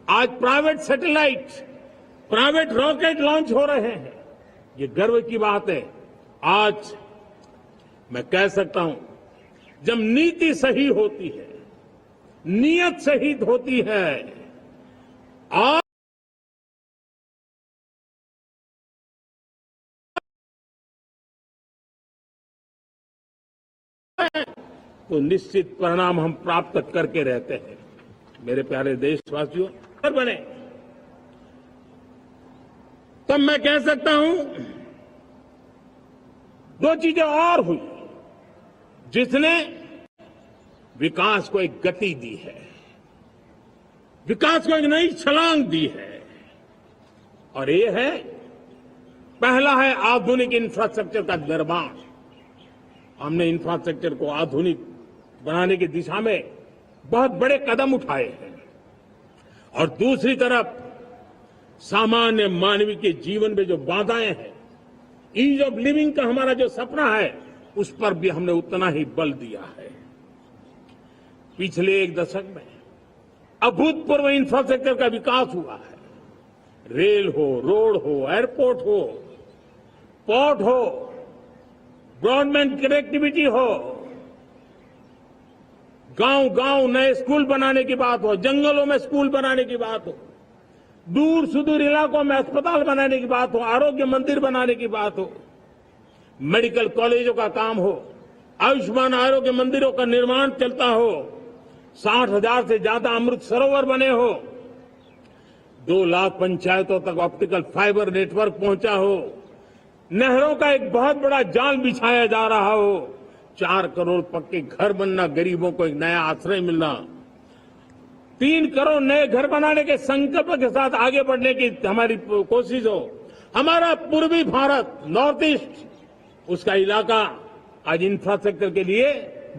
आज private satellite, private rocket launch हो रहे हैं। ये गर्व की बात है। आज मैं कह सकता हूं, जब नीति सही होती है, नीयत सही होती है, और तो निश्चित परिणाम हम प्राप्त करके रहते हैं। मेरे प्यारे देशवासियों, बने तब मैं कह सकता हूं, दो चीजें और हुई जिसने विकास को एक गति दी है, विकास को एक नई छलांग दी है। और ये है, पहला है आधुनिक इंफ्रास्ट्रक्चर का निर्माण। हमने इंफ्रास्ट्रक्चर को आधुनिक बनाने की दिशा में बहुत बड़े कदम उठाए हैं। और दूसरी तरफ सामान्य मानवीय के जीवन में जो बाधाएं हैं, ईज ऑफ लिविंग का हमारा जो सपना है, उस पर भी हमने उतना ही बल दिया है। पिछले एक दशक में अभूतपूर्व इंफ्रास्ट्रक्चर का विकास हुआ है। रेल हो, रोड हो, एयरपोर्ट हो, पोर्ट हो, ब्रॉडबैंड कनेक्टिविटी हो, गांव गांव नए स्कूल बनाने की बात हो, जंगलों में स्कूल बनाने की बात हो, दूर सुदूर इलाकों में अस्पताल बनाने की बात हो, आरोग्य मंदिर बनाने की बात हो, मेडिकल कॉलेजों का काम हो, आयुष्मान आरोग्य मंदिरों का निर्माण चलता हो, 60,000 से ज्यादा अमृत सरोवर बने हो, 2 लाख पंचायतों तक ऑप्टिकल फाइबर नेटवर्क पहुंचा हो, नहरों का एक बहुत बड़ा जाल बिछाया जा रहा हो, 4 करोड़ पक्के घर बनना, गरीबों को एक नया आश्रय मिलना, 3 करोड़ नए घर बनाने के संकल्प के साथ आगे बढ़ने की हमारी कोशिश हो। हमारा पूर्वी भारत, नॉर्थ ईस्ट, उसका इलाका आज इंफ्रास्ट्रक्चर के लिए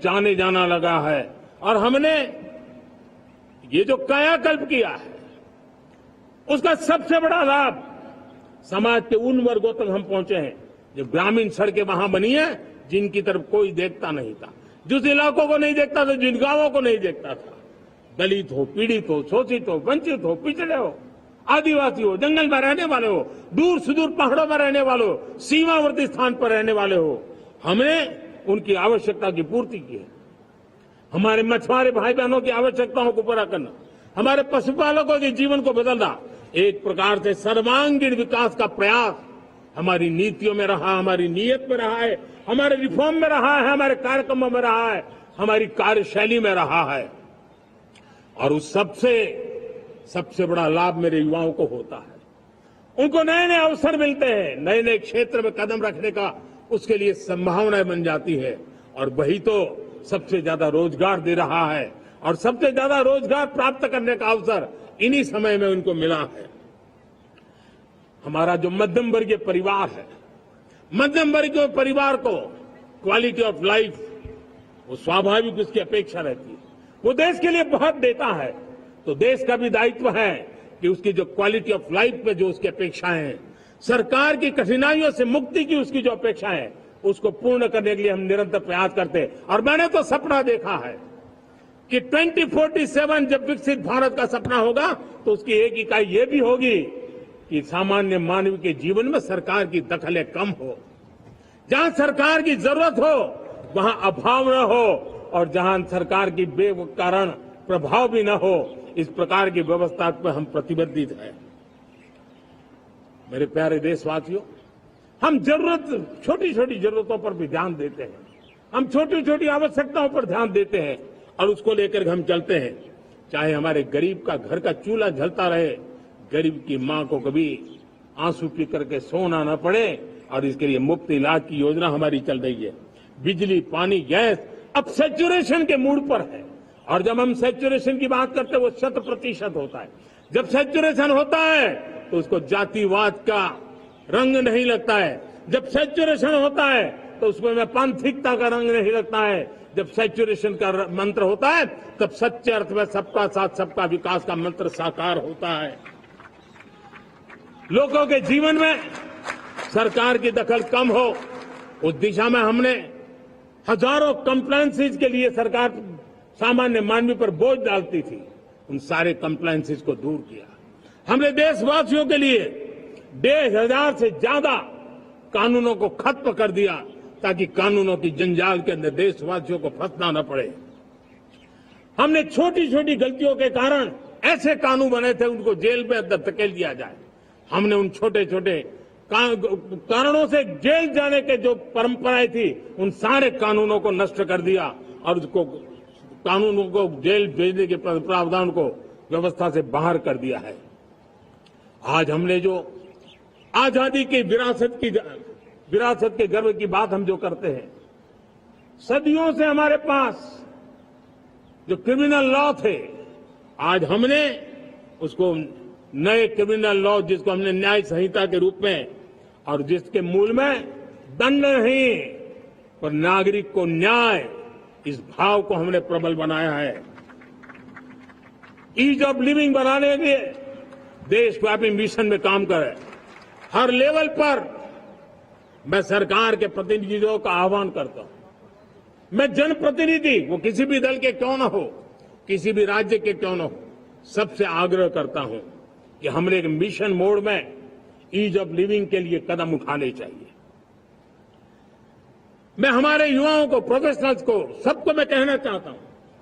जाने जाना लगा है। और हमने ये जो कायाकल्प किया है, उसका सबसे बड़ा लाभ समाज के उन वर्गों तक हम पहुंचे हैं जो ग्रामीण सड़कें वहां बनी है, जिनकी तरफ कोई देखता नहीं था, जिस इलाकों को नहीं देखता था, जिन गांवों को नहीं देखता था। दलित हो, पीड़ित हो, शोषित हो, वंचित हो, पिछड़े हो, आदिवासी हो, जंगल में रहने वाले हो, दूर सुदूर पहाड़ों में रहने वाले हो, सीमावर्ती स्थान पर रहने वाले हो, हमने उनकी आवश्यकता की पूर्ति की है। हमारे मछुआरे भाई बहनों की आवश्यकताओं को पूरा करना, हमारे पशुपालकों के जीवन को बदलना, एक प्रकार से सर्वांगीण विकास का प्रयास हमारी नीतियों में रहा, हमारी नीयत में रहा है, हमारे रिफॉर्म में रहा है, हमारे कार्यक्रमों में रहा है, हमारी कार्यशैली में रहा है। और उस सबसे बड़ा लाभ मेरे युवाओं को होता है। उनको नए नए अवसर मिलते हैं, नए नए क्षेत्र में कदम रखने का उसके लिए संभावनाएं बन जाती है। और वही तो सबसे ज्यादा रोजगार दे रहा है। और सबसे ज्यादा रोजगार प्राप्त करने का अवसर इन्हीं समय में उनको मिला है। हमारा जो मध्यम वर्गीय परिवार है, मध्यम वर्गीय परिवार को क्वालिटी ऑफ लाइफ, वो स्वाभाविक उसकी अपेक्षा रहती है। वो देश के लिए बहुत देता है, तो देश का भी दायित्व है कि उसकी जो क्वालिटी ऑफ लाइफ पे जो उसकी अपेक्षाएं हैं, सरकार की कठिनाइयों से मुक्ति की उसकी जो अपेक्षा है, उसको पूर्ण करने के लिए हम निरंतर प्रयास करते हैं। और मैंने तो सपना देखा है कि 2047 जब विकसित भारत का सपना होगा, तो उसकी एक इकाई ये भी होगी कि सामान्य मानव के जीवन में सरकार की दखलें कम हो, जहां सरकार की जरूरत हो वहां अभाव न हो, और जहां सरकार की बेकारण प्रभाव भी न हो, इस प्रकार की व्यवस्था पर हम प्रतिबद्ध हैं। मेरे प्यारे देशवासियों, हम छोटी छोटी जरूरतों पर भी ध्यान देते हैं, हम छोटी छोटी आवश्यकताओं पर ध्यान देते हैं और उसको लेकर हम चलते हैं। चाहे हमारे गरीब का घर का चूल्हा जलता रहे, गरीब की मां को कभी आंसू पी करके सोना न पड़े, और इसके लिए मुफ्त इलाज की योजना हमारी चल रही है। बिजली, पानी, गैस अब सैचुरेशन के मूड पर है। और जब हम सैचुरेशन की बात करते हैं, वो 100% होता है। जब सैचुरेशन होता है तो उसको जातिवाद का रंग नहीं लगता है। जब सैचुरेशन होता है तो उसमें पांथिकता का रंग नहीं लगता है। जब सैचुरेशन का मंत्र होता है, तब सच्चे अर्थ में सबका साथ सबका विकास का मंत्र साकार होता है। लोगों के जीवन में सरकार की दखल कम हो, उस दिशा में हमने हजारों कंप्लेंसीज के लिए सरकार सामान्य मानवीय पर बोझ डालती थी, उन सारे कंप्लायंसेस को दूर किया। हमने देशवासियों के लिए 1,500 से ज्यादा कानूनों को खत्म कर दिया ताकि कानूनों की जंजाल के अंदर देशवासियों को फंसना न पड़े। हमने छोटी छोटी गलतियों के कारण ऐसे कानून बने थे उनको जेल में अंदर धकेल दिया जाए। हमने उन छोटे छोटे कारणों से जेल जाने के जो परंपराएं थी उन सारे कानूनों को नष्ट कर दिया और उसको कानूनों को जेल भेजने के प्रावधान को व्यवस्था से बाहर कर दिया है। आज हमने जो आजादी की विरासत के गर्व की बात हम जो करते हैं, सदियों से हमारे पास जो क्रिमिनल लॉ थे, आज हमने उसको नए क्रिमिनल लॉ जिसको हमने न्याय संहिता के रूप में और जिसके मूल में दंड नहीं पर नागरिक को न्याय, इस भाव को हमने प्रबल बनाया है। ईज ऑफ लिविंग बनाने के लिए देशव्यापी मिशन में काम करे। हर लेवल पर मैं सरकार के प्रतिनिधियों का आह्वान करता हूं। मैं जनप्रतिनिधि, वो किसी भी दल के क्यों न हो, किसी भी राज्य के क्यों न हो, सबसे आग्रह करता हूं कि हमने एक मिशन मोड में ईज ऑफ लिविंग के लिए कदम उठाने चाहिए। मैं हमारे युवाओं को, प्रोफेशनल्स को, सबको मैं कहना चाहता हूं,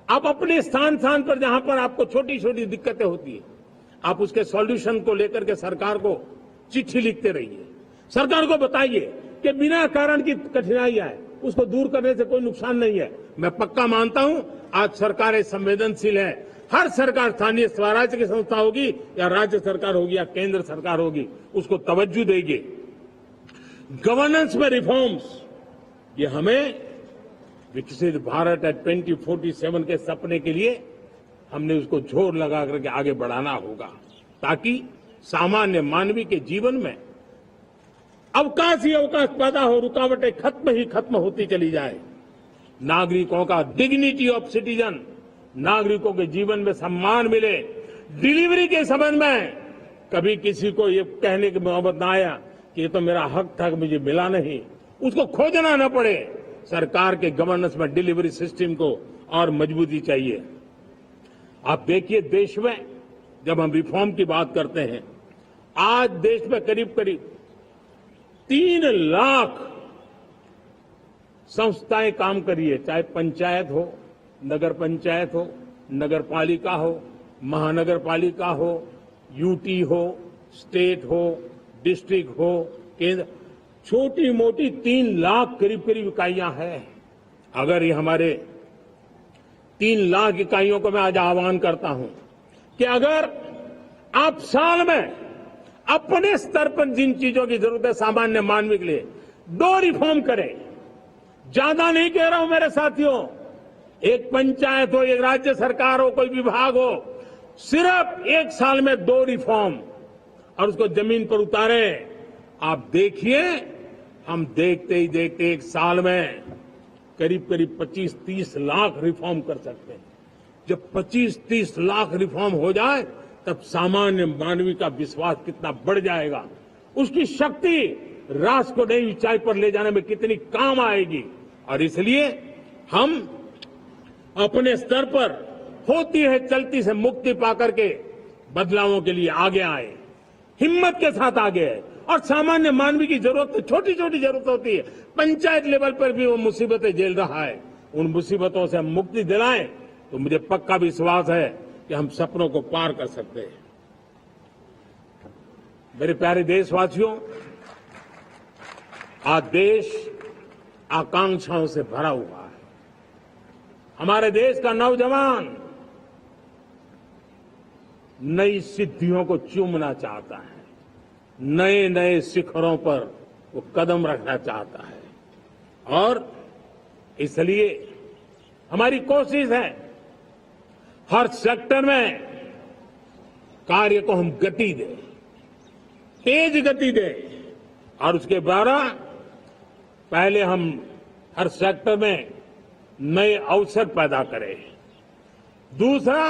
आप अपने स्थान पर जहां पर आपको छोटी छोटी दिक्कतें होती है, आप उसके सॉल्यूशन को लेकर के सरकार को चिट्ठी लिखते रहिए। सरकार को बताइए कि बिना कारण की कठिनाइयां है उसको दूर करने से कोई नुकसान नहीं है। मैं पक्का मानता हूं आज सरकारें संवेदनशील है। हर सरकार, स्थानीय स्वराज्य की संस्था होगी या राज्य सरकार होगी या केंद्र सरकार होगी, उसको तवज्जो देगी। गवर्नेंस में रिफॉर्म्स, ये हमें विकसित भारत 2047 के सपने के लिए हमने उसको जोर लगा करके आगे बढ़ाना होगा ताकि सामान्य मानवीय के जीवन में अवकाश ही अवकाश पैदा हो, रुकावटें खत्म होती चली जाए। नागरिकों का डिग्निटी ऑफ सिटीजन, नागरिकों के जीवन में सम्मान मिले। डिलीवरी के संबंध में कभी किसी को ये कहने की नौबत ना आया कि ये तो मेरा हक था, मुझे मिला नहीं, उसको खोजना न पड़े। सरकार के गवर्नेंस में डिलीवरी सिस्टम को और मजबूती चाहिए। आप देखिए, देश में जब हम रिफॉर्म की बात करते हैं, आज देश में करीब 3 लाख संस्थाएं काम कर रही है, चाहे पंचायत हो, नगर पंचायत हो, नगर पालिका हो, महानगर पालिका हो, यूटी हो, स्टेट हो, डिस्ट्रिक्ट हो, केंद्र, छोटी मोटी 3 लाख करीब इकाइयां हैं। अगर ये हमारे 3 लाख इकाइयों को मैं आज आह्वान करता हूं कि अगर आप साल में अपने स्तर पर जिन चीजों की जरूरत है सामान्य मानवीय के लिए 2 रिफॉर्म करें, ज्यादा नहीं कह रहा हूं मेरे साथियों, एक पंचायत हो, एक राज्य सरकार हो, कोई विभाग हो, सिर्फ 1 साल में 2 रिफॉर्म और उसको जमीन पर उतारें। आप देखिए, हम देखते ही देखते 1 साल में करीब 25-30 लाख रिफॉर्म कर सकते हैं। जब 25-30 लाख रिफॉर्म हो जाए तब सामान्य मानवीय का विश्वास कितना बढ़ जाएगा, उसकी शक्ति राष्ट्र को नई ऊंचाई पर ले जाने में कितनी काम आएगी। और इसलिए हम अपने स्तर पर होती है चलती से मुक्ति पाकर के बदलावों के लिए आगे आए, हिम्मत के साथ आगे आए। और सामान्य मानवीय की जरूरत, छोटी छोटी जरूरत होती है, पंचायत लेवल पर भी वो मुसीबतें झेल रहा है, उन मुसीबतों से हम मुक्ति दिलाएं तो मुझे पक्का विश्वास है कि हम सपनों को पार कर सकते हैं। मेरे प्यारे देशवासियों, आज देश आकांक्षाओं से भरा हुआ है। हमारे देश का नौजवान नई सिद्धियों को चूमना चाहता है, नए नए शिखरों पर वो कदम रखना चाहता है और इसलिए हमारी कोशिश है हर सेक्टर में कार्य को हम गति दें, तेज गति दें और उसके द्वारा पहले हम हर सेक्टर में नए अवसर पैदा करें। दूसरा,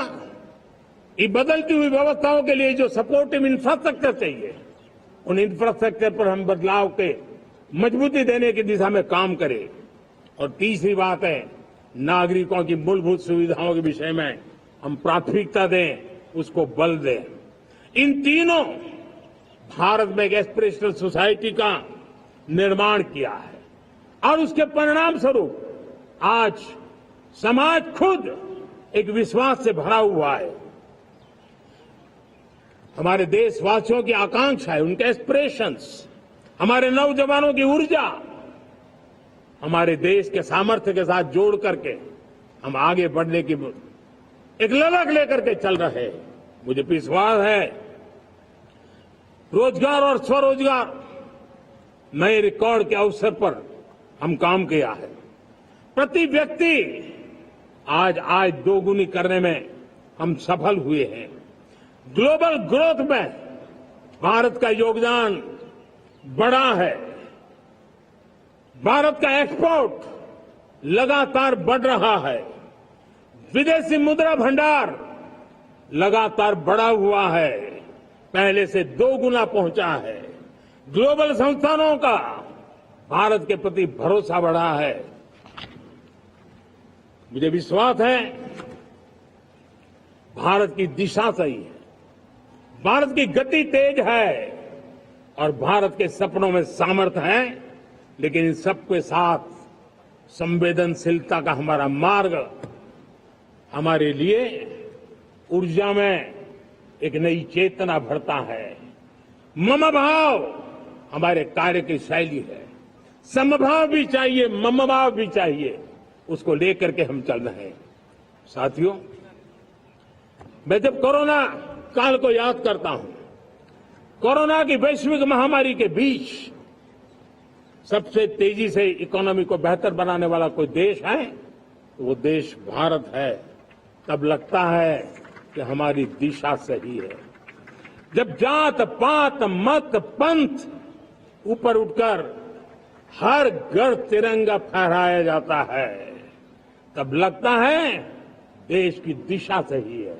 ये बदलती हुई व्यवस्थाओं के लिए जो सपोर्टिव इंफ्रास्ट्रक्चर चाहिए, उन इंफ्रास्ट्रक्चर पर हम बदलाव के मजबूती देने की दिशा में काम करें। और तीसरी बात है, नागरिकों की मूलभूत सुविधाओं के विषय में हम प्राथमिकता दें उसको बल दें। इन तीनों भारत में एक एस्पिरेशनल सोसाइटी का निर्माण किया है और उसके परिणाम स्वरूप आज समाज खुद एक विश्वास से भरा हुआ है। हमारे देशवासियों की आकांक्षाएं, उनके एस्पिरेशंस, हमारे नौजवानों की ऊर्जा हमारे देश के सामर्थ्य के साथ जोड़ करके हम आगे बढ़ने की एक ललक लेकर के चल रहे हैं। मुझे विश्वास है रोजगार और स्वरोजगार नए रिकॉर्ड के अवसर पर हम काम किया है। प्रति व्यक्ति आज आय दोगुनी करने में हम सफल हुए हैं। ग्लोबल ग्रोथ में भारत का योगदान बड़ा है। भारत का एक्सपोर्ट लगातार बढ़ रहा है। विदेशी मुद्रा भंडार लगातार बढ़ा हुआ है, पहले से 2 गुना पहुंचा है। ग्लोबल संस्थानों का भारत के प्रति भरोसा बढ़ा है। मुझे विश्वास है भारत की दिशा सही है, भारत की गति तेज है और भारत के सपनों में सामर्थ्य है, लेकिन इन सबके साथ संवेदनशीलता का हमारा मार्ग हमारे लिए ऊर्जा में एक नई चेतना भरता है। मम भाव हमारे कार्य की शैली है। समभाव भी चाहिए, मम भाव भी चाहिए, उसको लेकर के हम चल रहे हैं। साथियों, मैं जब कोरोना काल को याद करता हूं, कोरोना की वैश्विक महामारी के बीच सबसे तेजी से इकोनॉमी को बेहतर बनाने वाला कोई देश है तो वो देश भारत है। तब लगता है कि हमारी दिशा सही है। जब जात पात मत पंथ ऊपर उठकर हर घर तिरंगा फहराया जाता है, तब लगता है देश की दिशा सही है।